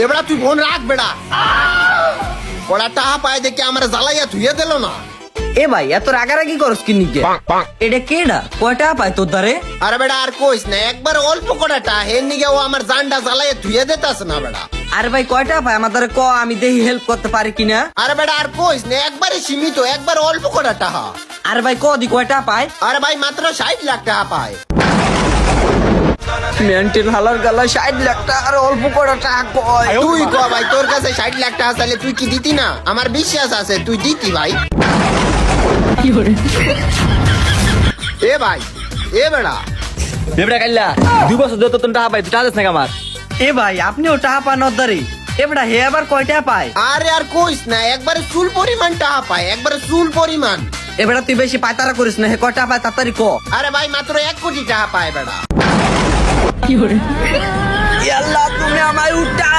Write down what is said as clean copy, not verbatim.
এবার তুই ফোন রাখ বেড়া, ওরা টাকা পায় দেখে আমার জ্বালাইয়া ধুয়ে দিল না। এ ভাই এত রাগারাগি করস কি নিকে? এটা কেডা? কয়টা পায় তোর দ্বারে? আরে বেড়া আর কইস না, একবার অল্প কটাটা হের নিগে ও আমার জানটা জ্বালাইয়া ধুয়ে দিতাস না বেড়া। আরে ভাই কয়টা পায় আমার দ্বারে ক, আমি দেখি হেল্প করতে পারি কিনা। আরে বেড়া আর কইস না, একবারে সীমিত, একবার অল্প কটা টাকা। আরে ভাই ক দি কয়টা পায়? আরে ভাই মাত্র 60 লাখ টাকা পায়। মেন্টাল হালার গালা 60 লাখ টাকা আর অল্প করে টাকা কয়। তুই ক ভাই, তোর কাছে 60 লাখ টাকা চাইলে তুই কি দিতি না? আমার বিশ্বাস আছে তুই দিতি ভাই। এ ভাই, এ বেড়া, বেবড়া কাইলা 2 বছর ধরে তো তুমি টাকা পাই, তুই টাকা দিস না আমার। এ ভাই আপনিও টাকা পান ওর দ্বারে? এবড়া হে আবার কয়টা পায়? আরে আর কইস না, একবারে চুল পরিমাণ টাকা পায়, একবারে চুল পরিমাণ। এবড়া তুই বেশি পায়তারা করিস না, হে কয়টা পায় তাড়াতাড়ি ক। আরে ভাই মাত্র 1 কোটি টাকা পায় বেড়া। আল্লাহ তুমি আমায় উঠা